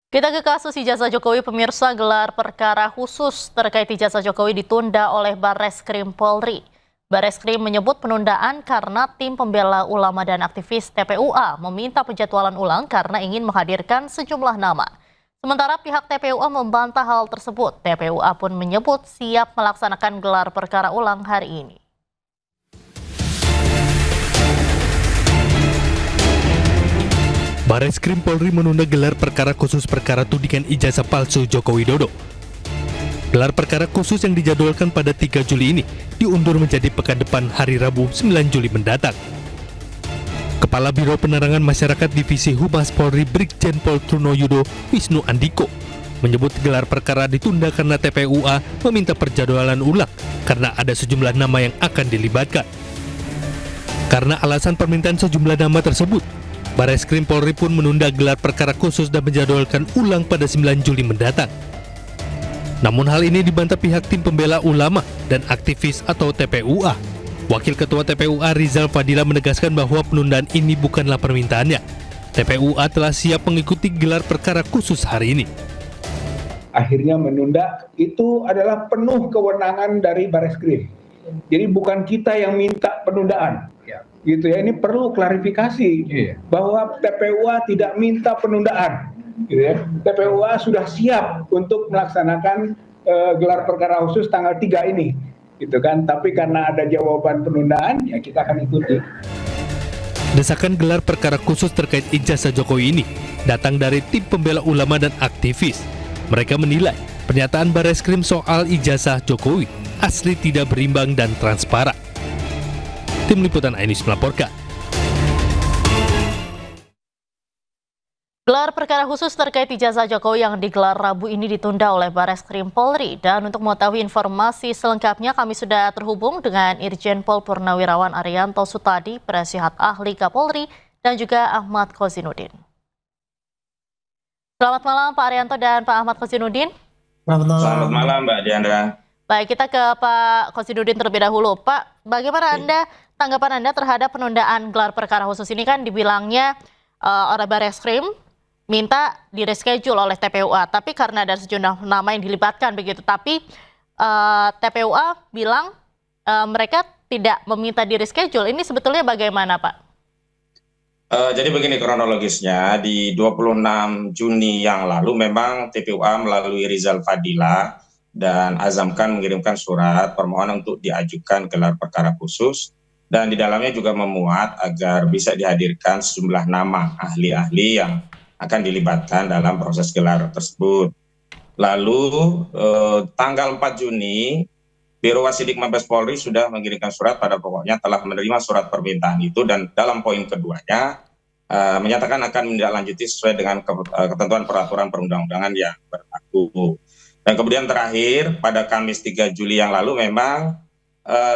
Kita ke kasus ijazah Jokowi, pemirsa. Gelar perkara khusus terkait ijazah Jokowi ditunda oleh Barreskrim Polri. Barreskrim menyebut penundaan karena tim pembela ulama dan aktivis TPUA meminta penjadwalan ulang karena ingin menghadirkan sejumlah nama. Sementara pihak TPUA membantah hal tersebut. TPUA pun menyebut siap melaksanakan gelar perkara ulang hari ini. Barreskrim Polri menunda gelar perkara khusus perkara tudingan ijazah palsu Joko Widodo. Gelar perkara khusus yang dijadwalkan pada 3 Juli ini diundur menjadi pekan depan hari Rabu 9 Juli mendatang. Kepala Biro Penerangan Masyarakat Divisi Humas Polri Brigjen Pol Trunoyudo Wisnu Andiko menyebut gelar perkara ditunda karena TPUA meminta perjadwalan ulang karena ada sejumlah nama yang akan dilibatkan. Karena alasan permintaan sejumlah nama tersebut, Barreskrim Polri pun menunda gelar perkara khusus dan menjadwalkan ulang pada 9 Juli mendatang. Namun hal ini dibantah pihak tim pembela ulama dan aktivis atau TPUA. Wakil Ketua TPUA Rizal Fadila menegaskan bahwa penundaan ini bukanlah permintaannya. TPUA telah siap mengikuti gelar perkara khusus hari ini. Akhirnya menunda itu adalah penuh kewenangan dari Barreskrim. Jadi bukan kita yang minta penundaan. Gitu ya, ini perlu klarifikasi bahwa TPUA tidak minta penundaan, gitu ya. TPUA sudah siap untuk melaksanakan gelar perkara khusus tanggal 3 ini, gitu kan. Tapi karena ada jawaban penundaan, ya kita akan ikuti. Desakan gelar perkara khusus terkait ijazah Jokowi ini datang dari tim pembela ulama dan aktivis. Mereka menilai pernyataan Barreskrim soal ijazah Jokowi asli tidak berimbang dan transparan. Tim Liputan Ainus melaporkan. Gelar perkara khusus terkait ijazah Jokowi yang digelar Rabu ini ditunda oleh Barreskrim Polri. Dan untuk mengetahui informasi selengkapnya, kami sudah terhubung dengan Irjen Pol Purnawirawan Arianto Sutadi, Penasihat Ahli Kapolri, dan juga Ahmad Kozinudin. Selamat malam Pak Arianto dan Pak Ahmad Kozinudin. Selamat malam Mbak Diandra. Baik, kita ke Pak Kozinudin terlebih dahulu. Pak, bagaimana tanggapan Anda terhadap penundaan gelar perkara khusus ini? Kan dibilangnya oleh Barreskrim minta di-reschedule oleh TPUA, tapi karena ada sejumlah nama yang dilibatkan begitu. Tapi TPUA bilang mereka tidak meminta di-reschedule. Ini sebetulnya bagaimana, Pak? Jadi begini kronologisnya, di 26 Juni yang lalu memang TPUA melalui Rizal Fadila dan Azam Khan mengirimkan surat permohonan untuk diajukan gelar perkara khusus, dan di dalamnya juga memuat agar bisa dihadirkan sejumlah nama ahli-ahli yang akan dilibatkan dalam proses gelar tersebut. Lalu tanggal 4 Juni Biro Wasidik Mabes Polri sudah mengirimkan surat, pada pokoknya telah menerima surat permintaan itu, dan dalam poin keduanya menyatakan akan menindaklanjuti sesuai dengan ketentuan peraturan perundang-undangan yang berlaku. Dan kemudian terakhir pada Kamis 3 Juli yang lalu memang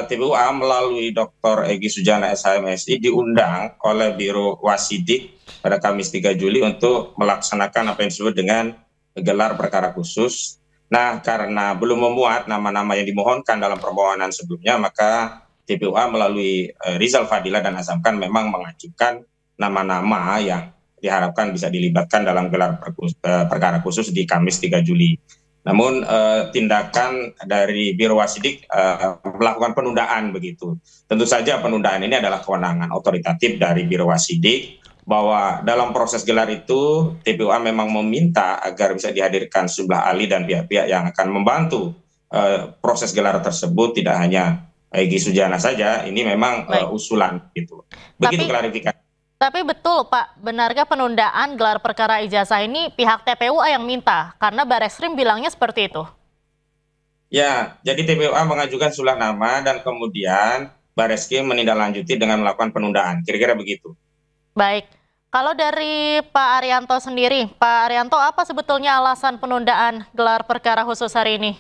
TPUA melalui Dr. Egy Sujana SHMSI diundang oleh Biro Wasidik pada Kamis 3 Juli untuk melaksanakan apa yang disebut dengan gelar perkara khusus. Nah, karena belum memuat nama-nama yang dimohonkan dalam permohonan sebelumnya, maka TPUA melalui Rizal Fadila dan Azam Khan memang mengajukan nama-nama yang diharapkan bisa dilibatkan dalam gelar perkara khusus di Kamis 3 Juli. Namun tindakan dari Biro Wasidik melakukan penundaan begitu. Tentu saja penundaan ini adalah kewenangan otoritatif dari Biro Wasidik, bahwa dalam proses gelar itu TPUA memang meminta agar bisa dihadirkan sejumlah ahli dan pihak-pihak yang akan membantu proses gelar tersebut, tidak hanya Egy Sujana saja, ini memang usulan gitu. Begitu klarifikasi. Tapi betul Pak, benarkah penundaan gelar perkara ijazah ini pihak TPUA yang minta? Karena Barreskrim bilangnya seperti itu. Ya, jadi TPUA mengajukan sejumlah nama dan kemudian Barreskrim menindaklanjuti dengan melakukan penundaan. Kira-kira begitu. Baik, kalau dari Pak Arianto sendiri, Pak Arianto, apa sebetulnya alasan penundaan gelar perkara khusus hari ini?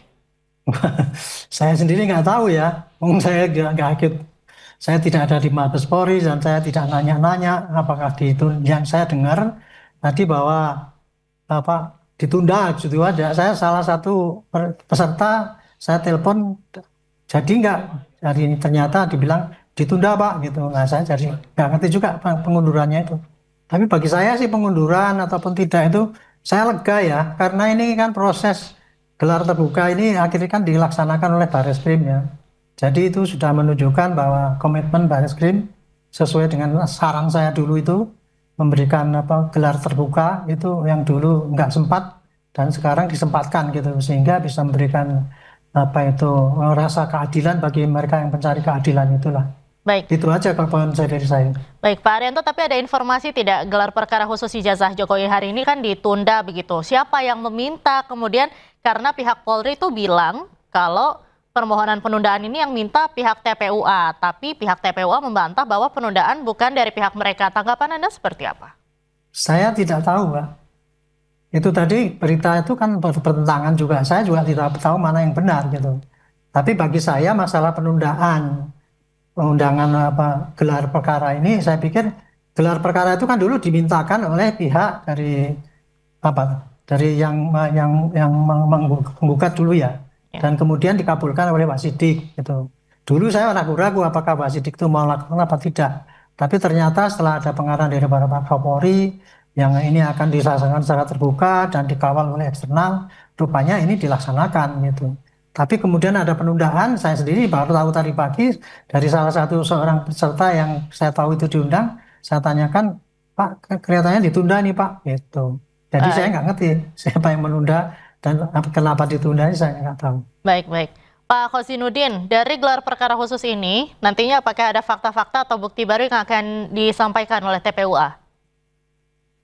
Saya sendiri nggak tahu ya, saya nggak saya tidak ada di Mabes Polri dan saya tidak nanya-nanya apakah itu. Yang saya dengar tadi bahwa ditunda gitu aja. Saya salah satu peserta, saya telepon, jadi nggak, jadi ternyata dibilang ditunda Pak gitu. Nah saya jadi nggak ngerti juga pengundurannya itu. Tapi bagi saya sih pengunduran ataupun tidak itu saya lega ya, karena ini kan proses gelar terbuka ini akhirnya kan dilaksanakan oleh Barreskrim ya. Jadi itu sudah menunjukkan bahwa komitmen Barreskrim sesuai dengan saran saya dulu itu memberikan gelar terbuka itu yang dulu nggak sempat dan sekarang disempatkan gitu, sehingga bisa memberikan rasa keadilan bagi mereka yang mencari keadilan itulah. Baik. Itu aja kalau poin saya dari saya. Baik, Pak Arianto, tapi ada informasi tidak gelar perkara khusus ijazah Jokowi hari ini kan ditunda begitu. Siapa yang meminta kemudian, karena pihak Polri itu bilang kalau permohonan penundaan ini yang minta pihak TPUA, tapi pihak TPUA membantah bahwa penundaan bukan dari pihak mereka. Tanggapan Anda seperti apa? Saya tidak tahu, Pak. Itu tadi berita itu kan bertentangan juga. Saya juga tidak tahu mana yang benar gitu. Tapi bagi saya masalah penundaan gelar perkara ini, saya pikir gelar perkara itu kan dulu dimintakan oleh pihak dari yang menggugat dulu ya, dan kemudian dikabulkan oleh Pak Sidik gitu. Dulu saya ragu-ragu apakah Pak Sidik itu mau lakukan apa tidak, tapi ternyata setelah ada pengarahan dari Pak Kapolri yang ini akan dilaksanakan secara terbuka dan dikawal oleh eksternal, rupanya ini dilaksanakan gitu. Tapi kemudian ada penundaan, saya sendiri baru tahu tadi pagi dari salah satu seorang peserta yang saya tahu itu diundang, saya tanyakan, Pak kelihatannya ditunda nih Pak, gitu. Jadi saya nggak ngerti siapa yang menunda dan kenapa ditunda, saya nggak tahu. Baik. Pak Khosinuddin, dari gelar perkara khusus ini, nantinya apakah ada fakta-fakta atau bukti baru yang akan disampaikan oleh TPUA?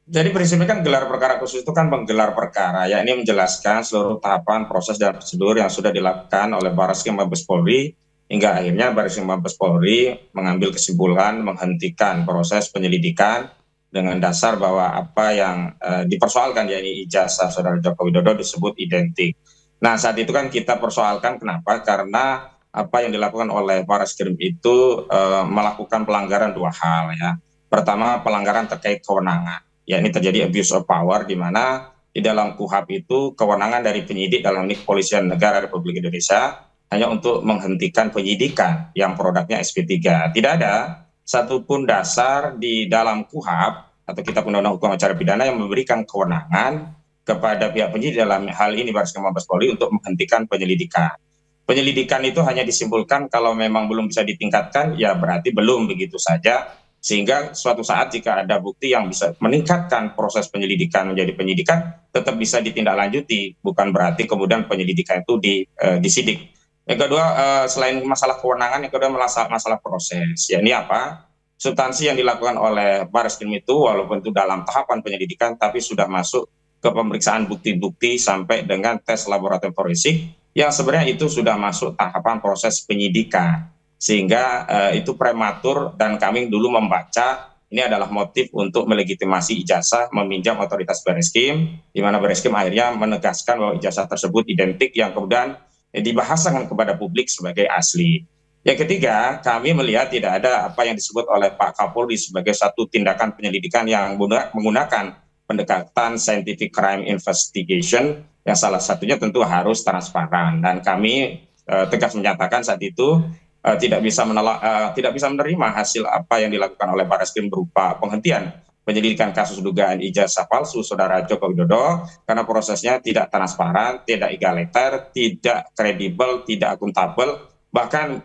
Jadi prinsipnya kan gelar perkara khusus itu kan menggelar perkara, ya, ini menjelaskan seluruh tahapan, proses, dan prosedur yang sudah dilakukan oleh Barreskrim Mabes Polri, hingga akhirnya Barreskrim Mabes Polri mengambil kesimpulan menghentikan proses penyelidikan dengan dasar bahwa apa yang dipersoalkan, yakni ijazah Saudara Joko Widodo, disebut identik. Nah, saat itu kan kita persoalkan kenapa? Karena apa yang dilakukan oleh Barreskrim itu melakukan pelanggaran dua hal ya. Pertama, pelanggaran terkait kewenangan. Ya, ini terjadi abuse of power, di mana di dalam KUHP itu kewenangan dari penyidik dalam ini Kepolisian Negara Republik Indonesia hanya untuk menghentikan penyidikan yang produknya SP3. Tidak ada satupun dasar di dalam KUHP atau Kitab Undang-Undang Hukum Acara Pidana yang memberikan kewenangan kepada pihak penyidik, dalam hal ini Barreskrim Mabes Polri, untuk menghentikan penyelidikan. Penyelidikan itu hanya disimpulkan kalau memang belum bisa ditingkatkan, ya berarti belum, begitu saja. Sehingga suatu saat jika ada bukti yang bisa meningkatkan proses penyelidikan menjadi penyidikan, tetap bisa ditindaklanjuti, bukan berarti kemudian penyelidikan itu disidik. Yang kedua, selain masalah kewenangan, yang kedua masalah proses. Ya, ini apa? Substansi yang dilakukan oleh Barreskrim itu walaupun itu dalam tahapan penyelidikan, tapi sudah masuk ke pemeriksaan bukti-bukti sampai dengan tes laboratorium forensik, yang sebenarnya itu sudah masuk tahapan proses penyidikan. Sehingga itu prematur, dan kami dulu membaca ini adalah motif untuk melegitimasi ijazah meminjam otoritas Barreskrim, di mana Barreskrim akhirnya menegaskan bahwa ijazah tersebut identik, yang kemudian dibahasakan kepada publik sebagai asli. Yang ketiga, kami melihat tidak ada apa yang disebut oleh Pak Kapolri sebagai satu tindakan penyelidikan yang menggunakan pendekatan scientific crime investigation, yang salah satunya tentu harus transparan, dan kami tegas menyatakan saat itu tidak bisa menerima hasil apa yang dilakukan oleh Barreskrim berupa penghentian penyelidikan kasus dugaan ijazah palsu Saudara Joko Widodo, karena prosesnya tidak transparan, tidak egaliter, tidak kredibel, tidak akuntabel, bahkan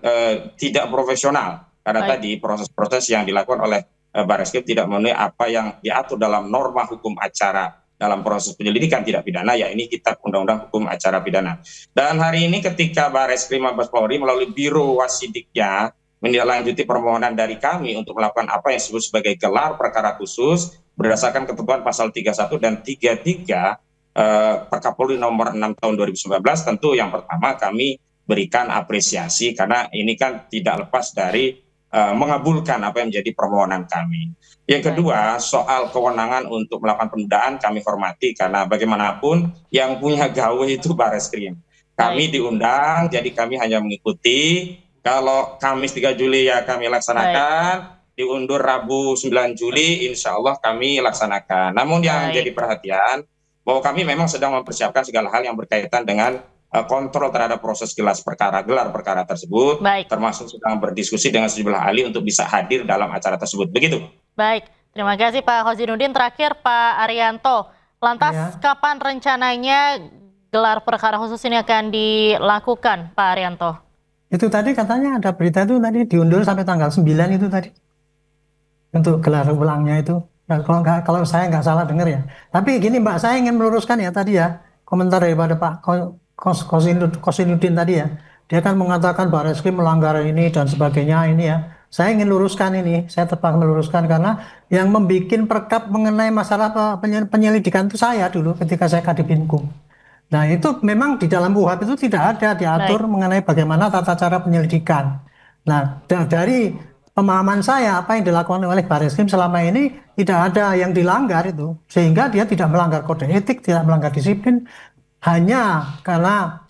tidak profesional. Karena tadi proses-proses yang dilakukan oleh Barreskrim tidak memenuhi apa yang diatur dalam norma hukum acara dalam proses penyelidikan tidak pidana, ya ini Kitab Undang-Undang Hukum Acara Pidana. Dan hari ini ketika Barreskrim Mabes Polri melalui Biro Wasidiknya menindaklanjuti permohonan dari kami untuk melakukan apa yang disebut sebagai gelar perkara khusus berdasarkan ketentuan pasal 31 dan 33 Perkapolri nomor 6 tahun 2019, tentu yang pertama kami berikan apresiasi karena ini kan tidak lepas dari mengabulkan apa yang menjadi permohonan kami. Yang kedua, soal kewenangan untuk melakukan penundaan kami hormati, karena bagaimanapun yang punya gawe itu Barreskrim. Kami diundang, jadi kami hanya mengikuti. Kalau Kamis 3 Juli ya kami laksanakan, diundur Rabu 9 Juli insya Allah kami laksanakan. Namun yang jadi perhatian, bahwa kami memang sedang mempersiapkan segala hal yang berkaitan dengan kontrol terhadap proses gelar perkara tersebut, termasuk sedang berdiskusi dengan sejumlah ahli untuk bisa hadir dalam acara tersebut. Begitu. Baik, terima kasih Pak Khosinuddin. Terakhir Pak Arianto, Lantas Ya. kapan rencananya gelar perkara khusus ini akan dilakukan, Pak Arianto? Itu tadi katanya ada berita itu tadi diundur sampai tanggal 9 itu tadi. Untuk gelar ulangnya itu. Nah, kalau saya nggak salah dengar ya. Tapi gini Mbak, saya ingin meluruskan ya tadi ya. Komentar daripada Pak Kosinudin tadi ya. Dia kan mengatakan Barreskrim melanggar ini dan sebagainya ini ya. Saya ingin luruskan ini. Saya terpaksa meluruskan karena yang membuat perkap mengenai masalah penyelidikan itu saya dulu ketika saya Kadipinkum. Nah itu memang di dalam UHAP itu tidak ada diatur mengenai bagaimana tata cara penyelidikan. Nah dari pemahaman saya apa yang dilakukan oleh Barreskrim selama ini tidak ada yang dilanggar itu. Sehingga dia tidak melanggar kode etik, tidak melanggar disiplin. Hanya karena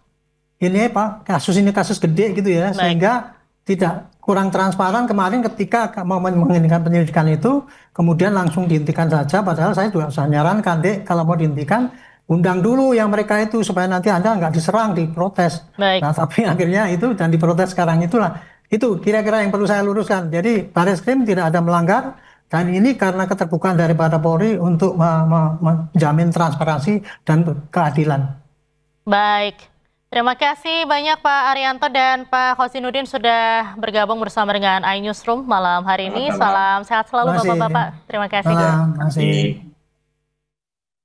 ini Pak, kasus ini kasus gede gitu ya. Sehingga tidak kurang transparan kemarin ketika mau menghentikan penyelidikan itu. Kemudian langsung dihentikan saja. Padahal saya juga sudah menyarankan, Dek, kalau mau dihentikan undang dulu yang mereka itu supaya nanti Anda nggak diserang, diprotes. Nah, tapi akhirnya itu dan diprotes sekarang itulah. Itu kira-kira yang perlu saya luruskan. Jadi Barreskrim tidak ada melanggar dan ini karena keterbukaan daripada Polri untuk menjamin transparansi dan keadilan. Baik. Terima kasih banyak Pak Arianto dan Pak Kosinudin sudah bergabung bersama dengan iNewsroom malam hari ini. Salam sehat selalu Bapak-Bapak. Terima kasih. Terima kasih.